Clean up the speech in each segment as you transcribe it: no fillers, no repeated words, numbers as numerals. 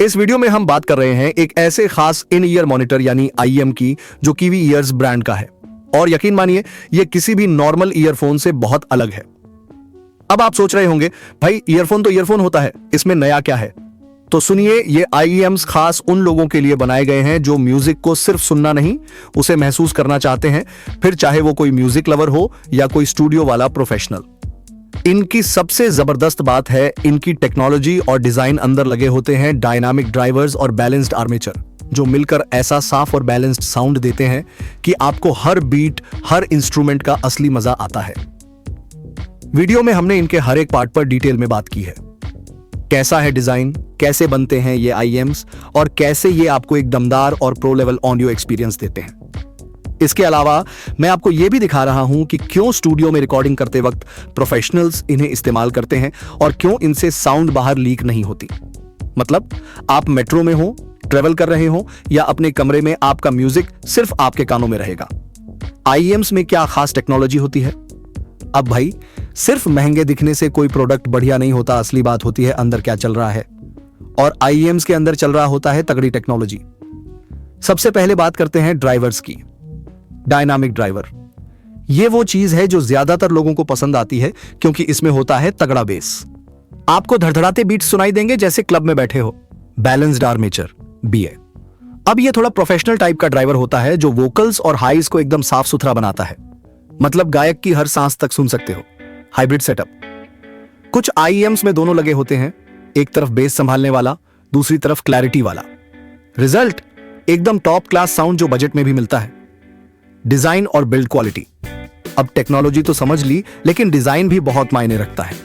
इस वीडियो में हम बात कर रहे हैं एक ऐसे खास इन ईयर मॉनिटर यानी आईईएम की जो कीवी ईयर्स ब्रांड का है। और यकीन मानिए ये किसी भी नॉर्मल ईयरफोन से बहुत अलग है। अब आप सोच रहे होंगे भाई ईयरफोन तो ईयरफोन होता है, इसमें नया क्या है? तो सुनिए, ये आईईएम्स खास उन लोगों के लिए बनाए गए हैं जो म्यूजिक को सिर्फ सुनना नहीं, उसे महसूस करना चाहते हैं, फिर चाहे वो कोई म्यूजिक लवर हो या कोई स्टूडियो वाला प्रोफेशनल। इनकी सबसे जबरदस्त बात है इनकी टेक्नोलॉजी और डिजाइन। अंदर लगे होते हैं डायनामिक ड्राइवर्स और बैलेंस्ड आर्मेचर जो मिलकर ऐसा साफ और बैलेंस्ड साउंड देते हैं कि आपको हर बीट, हर इंस्ट्रूमेंट का असली मजा आता है। वीडियो में हमने इनके हर एक पार्ट पर डिटेल में बात की है। कैसा है डिजाइन, कैसे बनते हैं ये आईईएम्स और कैसे ये आपको एक दमदार और प्रो लेवल ऑडियो एक्सपीरियंस देते हैं। इसके अलावा मैं आपको यह भी दिखा रहा हूं कि क्यों स्टूडियो में रिकॉर्डिंग करते वक्त प्रोफेशनल्स इन्हें इस्तेमाल करते हैं और क्यों इनसे साउंड बाहर लीक नहीं होती। मतलब आप मेट्रो में हो, ट्रेवल कर रहे हो या अपने कमरे में, आपका म्यूजिक सिर्फ आपके कानों में रहेगा। आईईएम्स में क्या खास टेक्नोलॉजी होती है? अब भाई, सिर्फ महंगे दिखने से कोई प्रोडक्ट बढ़िया नहीं होता। असली बात होती है अंदर क्या चल रहा है, और आईईएम्स के अंदर चल रहा होता है तगड़ी टेक्नोलॉजी। सबसे पहले बात करते हैं ड्राइवर्स की। डायनामिक ड्राइवर ये वो चीज है जो ज्यादातर लोगों को पसंद आती है क्योंकि इसमें होता है तगड़ा बेस। आपको धड़धड़ाते बीट सुनाई देंगे जैसे क्लब में बैठे हो। Balanced armature BA. अब ये थोड़ा प्रोफेशनल टाइप का ड्राइवर होता है जो वोकल्स और हाइज को एकदम साफ सुथरा बनाता है। मतलब गायक की हर सांस तक सुन सकते हो। Hybrid setup. कुछ आईईएम्स में दोनों लगे होते हैं, एक तरफ बेस संभालने वाला, दूसरी तरफ क्लैरिटी वाला। रिजल्ट एकदम टॉप क्लास साउंड जो बजट में भी मिलता है। डिजाइन और बिल्ड क्वालिटी। अब टेक्नोलॉजी तो समझ ली, लेकिन डिजाइन भी बहुत मायने रखता है।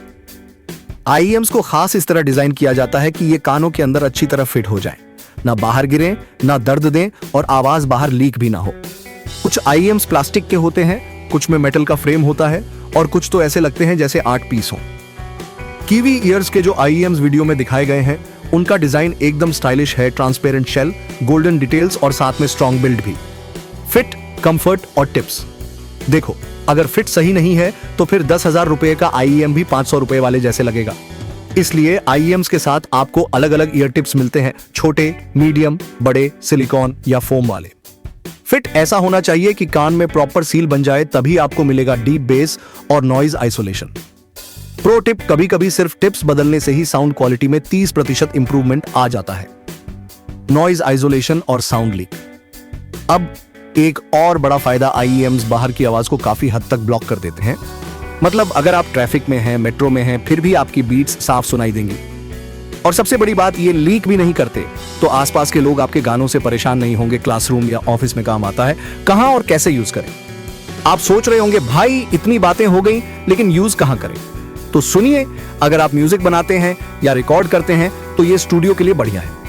आईईएम्स को खास इस तरह डिजाइन किया जाता है कि ये कानों के अंदर अच्छी तरह फिट हो जाए, ना बाहर गिरे, ना दर्द दें और आवाज बाहर लीक भी ना हो। कुछ आईईएम्स प्लास्टिक के होते हैं, कुछ में मेटल का फ्रेम होता है और कुछ तो ऐसे लगते हैं जैसे 8 पीस हो। कीवी ईयर्स के जो आईईएम्स वीडियो में दिखाए गए हैं उनका डिजाइन एकदम स्टाइलिश है। ट्रांसपेरेंट शेल, गोल्डन डिटेल्स और साथ में स्ट्रॉन्ग बिल्ड भी। फिट, कंफर्ट और टिप्स। देखो, अगर फिट सही नहीं है तो फिर 10,000 रुपए का आईईएम भी 500 रुपए वाले जैसे लगेगा। इसलिए आईईएम्स के साथ आपको अलग अलग ईयर टिप्स मिलते हैं, छोटे, मीडियम, बड़े, सिलिकॉन या फोम वाले। फिट ऐसा होना चाहिए कि कान में प्रॉपर सील बन जाए, तभी आपको मिलेगा डीप बेस और नॉइज आइसोलेशन। प्रो टिप, कभी कभी सिर्फ टिप्स बदलने से ही साउंड क्वालिटी में 30% इंप्रूवमेंट आ जाता है। नॉइज आइसोलेशन और साउंड लीक। अब एक और बड़ा फायदा, आईईएम्स बाहर की आवाज को काफी हद तक ब्लॉक कर देते हैं। मतलब अगर आप ट्रैफिक में हैं, मेट्रो में हैं, फिर भी आपकी बीट्स साफ सुनाई देंगी। और सबसे बड़ी बात, ये लीक भी नहीं करते, तो आसपास के लोग आपके गानों से परेशान नहीं होंगे। क्लासरूम या ऑफिस में काम आता है। कहां और कैसे यूज करें? आप सोच रहे होंगे भाई इतनी बातें हो गई, लेकिन यूज कहां करें? तो सुनिए, अगर आप म्यूजिक बनाते हैं या रिकॉर्ड करते हैं तो ये स्टूडियो के लिए बढ़िया है।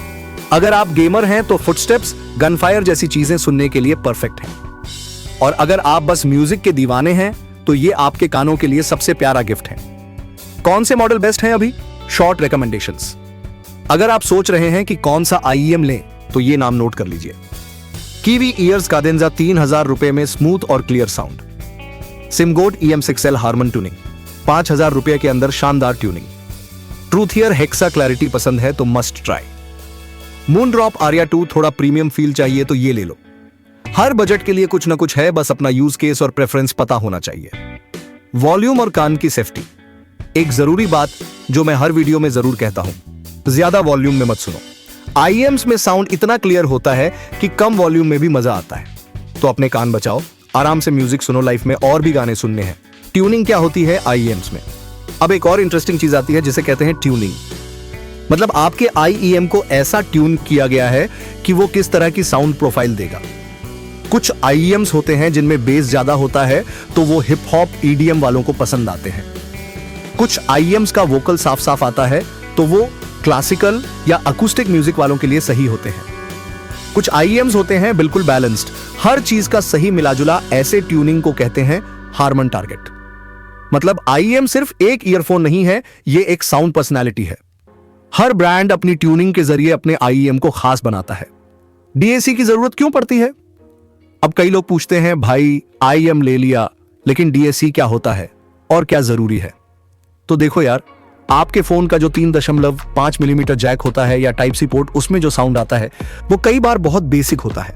अगर आप गेमर हैं तो फुटस्टेप्स, गनफायर जैसी चीजें सुनने के लिए परफेक्ट है। और अगर आप बस म्यूजिक के दीवाने हैं तो ये आपके कानों के लिए सबसे प्यारा गिफ्ट है। कौन से मॉडल बेस्ट हैं अभी? Short recommendations. अगर आप सोच रहे हैं कि कौन सा आईईएम लें तो ये नाम नोट कर लीजिए। कीवी ईयर्स काडेंजा 3000 रुपए में स्मूथ और clear sound. Simgot EM6L Harman tuning 5000 रुपए के अंदर शानदार ट्यूनिंग। ट्रूथियर हेक्सा क्लैरिटी पसंद है तो मस्ट ट्राई। मूनड्रॉप आर्या 2 थोड़ा प्रीमियम फील चाहिए तो ये ले लो। हर बजट के लिए कुछ ना कुछ है, बस अपना यूज केस और प्रेफरेंस पता होना चाहिए। वॉल्यूम और कान की सेफ्टी एक जरूरी बात जो मैं हर वीडियो में जरूर कहता हूं, ज्यादा वॉल्यूम में मत सुनो। आईईएम्स में साउंड इतना क्लियर होता है कि कम वॉल्यूम में भी मजा आता है। तो अपने कान बचाओ, आराम से म्यूजिक सुनो। लाइफ में और भी गाने सुनने हैं। ट्यूनिंग क्या होती है आईईएम्स में? अब एक और इंटरेस्टिंग चीज आती है जिसे कहते हैं ट्यूनिंग। मतलब आपके आईईएम को ऐसा ट्यून किया गया है कि वो किस तरह की साउंड प्रोफाइल देगा। कुछ आईईएम्स होते हैं जिनमें बेस ज्यादा होता है तो वो हिप हॉप, ईडीएम वालों को पसंद आते हैं। कुछ आईईएम्स का वोकल साफ साफ आता है तो वो क्लासिकल या अकूस्टिक म्यूजिक वालों के लिए सही होते हैं। कुछ आईईएम्स होते हैं बिल्कुल बैलेंस्ड, हर चीज का सही मिलाजुला। ऐसे ट्यूनिंग को कहते हैं हार्मन टारगेट। मतलब आईईएम सिर्फ एक ईयरफोन नहीं है, ये एक साउंड पर्सनैलिटी है। हर ब्रांड अपनी ट्यूनिंग के जरिए अपने आईईएम को खास बनाता है। डीएसी की जरूरत क्यों पड़ती है? अब कई लोग पूछते हैं भाई आईईएम ले लिया, लेकिन डीएसी क्या होता है और क्या जरूरी है? तो देखो यार, आपके फोन का जो 3.5 मिलीमीटर जैक होता है या टाइप सी पोर्ट, उसमें जो साउंड आता है वो कई बार बहुत बेसिक होता है।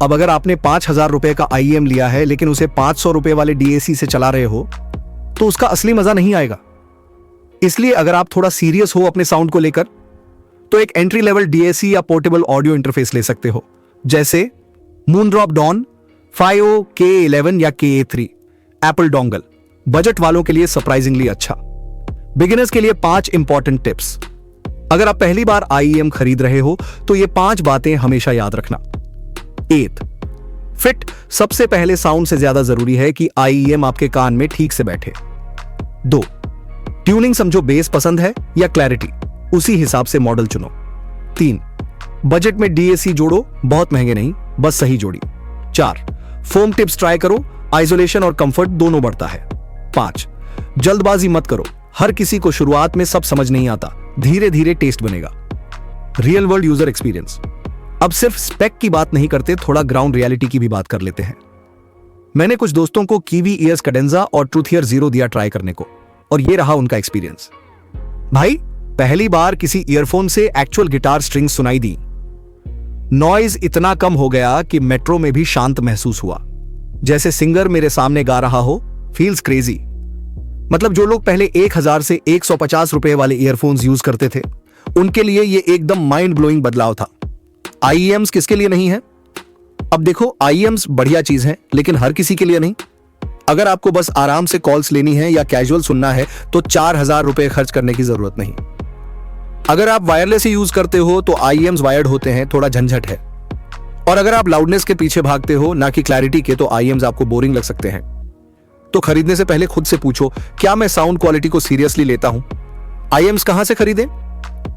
अब अगर आपने 5,000 रुपए का IEM लिया है लेकिन उसे 500 रुपए वाले DAC से चला रहे हो तो उसका असली मजा नहीं आएगा। इसलिए अगर आप थोड़ा सीरियस हो अपने साउंड को लेकर तो एक एंट्री लेवल DAC या पोर्टेबल ऑडियो इंटरफेस ले सकते हो, जैसे मूनड्रॉप डॉन 5O KA11 या KA3 एप्पल डोंगल। बजट वालों के लिए सरप्राइजिंगली अच्छा। बिगिनर्स के लिए 5 इंपॉर्टेंट टिप्स। अगर आप पहली बार IEM खरीद रहे हो तो ये 5 बातें हमेशा याद रखना। 8 फिट। सबसे पहले साउंड से ज्यादा जरूरी है कि IEM आपके कान में ठीक से बैठे। 2 ट्यूनिंग समझो, बेस पसंद है या क्लैरिटी, उसी हिसाब से मॉडल चुनो। 3 बजट में DAC जोड़ो, बहुत महंगे नहीं, बस सही जोड़ी। 4 फोम टिप्स ट्राई करो, आइसोलेशन और कंफर्ट दोनों बढ़ता है। 5 जल्दबाजी मत करो, हर किसी को शुरुआत में सब समझ नहीं आता, धीरे धीरे टेस्ट बनेगा। Real world user experience. अब सिर्फ स्पेक की बात नहीं करते, थोड़ा ग्राउंड रियलिटी की भी बात कर लेते हैं। मैंने कुछ दोस्तों को कीवी ईयर्स कैडेंजा और ट्रूथ ईयर जीरो दिया ट्राई करने को, और ये रहा उनका एक्सपीरियंस। भाई, पहली बार किसी ईयरफोन से एक्चुअल गिटार स्ट्रिंग्स सुनाई दी। नॉइज इतना कम हो गया कि मेट्रो में भी शांत महसूस हुआ, जैसे सिंगर मेरे सामने गा रहा हो। Feels crazy. मतलब जो लोग पहले 1000 से 150 रुपए वाले ईयरफोन्स यूज करते थे, उनके लिए ये एकदम माइंड ब्लोइंग बदलाव था। IEMs किसके लिए नहीं है? अब देखो, IEMs बढ़िया चीज है लेकिन हर किसी के लिए नहीं। अगर आपको बस आराम से कॉल्स लेनी है या कैजुअल सुनना है तो 4000 रुपए खर्च करने की जरूरत नहीं। अगर आप वायरलेस ही यूज करते हो तो IEMs वायर्ड होते हैं, थोड़ा झंझट है। और अगर आप लाउडनेस के पीछे भागते हो ना कि क्लैरिटी के, तो IEMs आपको बोरिंग लग सकते हैं। तो खरीदने से पहले खुद से पूछो, क्या मैं साउंड क्वालिटी को सीरियसली लेता हूं? IEMs कहां से खरीदें?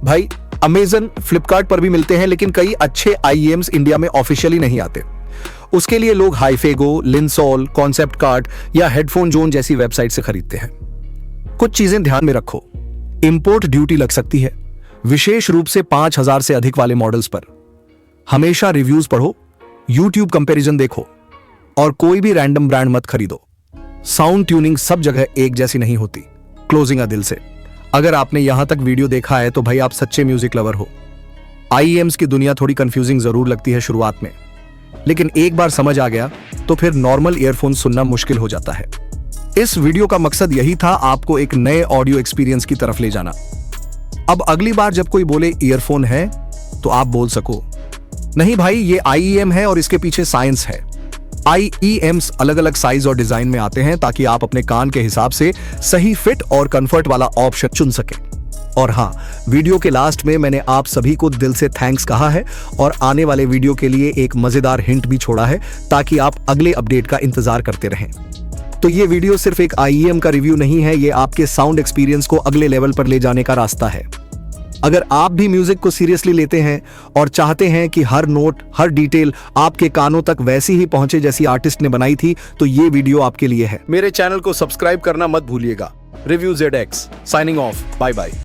भाई, अमेजन, फ्लिपकार्ट पर भी मिलते हैं, लेकिन कई अच्छे IEMs इंडिया में ऑफिशियली नहीं आते। उसके लिए लोग हाईफेगो, लिंसॉल, कॉन्सेप्ट कार्ड या हेडफोन जोन जैसी वेबसाइट से खरीदते हैं। कुछ चीजें ध्यान में रखो। इंपोर्ट ड्यूटी लग सकती है, विशेष रूप से 5000 से अधिक वाले मॉडल्स पर। हमेशा रिव्यूज पढ़ो, YouTube कंपैरिजन देखो, और कोई भी रैंडम ब्रांड मत खरीदो। साउंड ट्यूनिंग सब जगह एक जैसी नहीं होती। क्लोजिंग दिल से, अगर आपने यहां तक वीडियो देखा है तो भाई आप सच्चे म्यूजिक लवर हो। IEMs की दुनिया थोड़ी कंफ्यूजिंग जरूर लगती है शुरुआत में, लेकिन एक बार समझ आ गया तो फिर नॉर्मल ईयरफोन सुनना मुश्किल हो जाता है। इस वीडियो का मकसद यही था, आपको एक नए ऑडियो एक्सपीरियंस की तरफ ले जाना। अब अगली बार जब कोई बोले ईयरफोन है तो आप बोल सको, नहीं भाई, ये IEM है और इसके पीछे साइंस है। IEMs अलग अलग साइज और डिजाइन में आते हैं ताकि आप अपने कान के हिसाब से सही फिट और कंफर्ट वाला ऑप्शन चुन सकें। और हाँ, वीडियो के लास्ट में मैंने आप सभी को दिल से थैंक्स कहा है और आने वाले वीडियो के लिए एक मजेदार हिंट भी छोड़ा है ताकि आप अगले अपडेट का इंतजार करते रहें। तो ये वीडियो सिर्फ एक IEM का रिव्यू नहीं है, ये आपके साउंड एक्सपीरियंस को अगले लेवल पर ले जाने का रास्ता है। अगर आप भी म्यूजिक को सीरियसली लेते हैं और चाहते हैं कि हर नोट, हर डिटेल आपके कानों तक वैसी ही पहुंचे जैसी आर्टिस्ट ने बनाई थी, तो ये वीडियो आपके लिए है। मेरे चैनल को सब्सक्राइब करना मत भूलिएगा। Review ZX signing off, bye bye.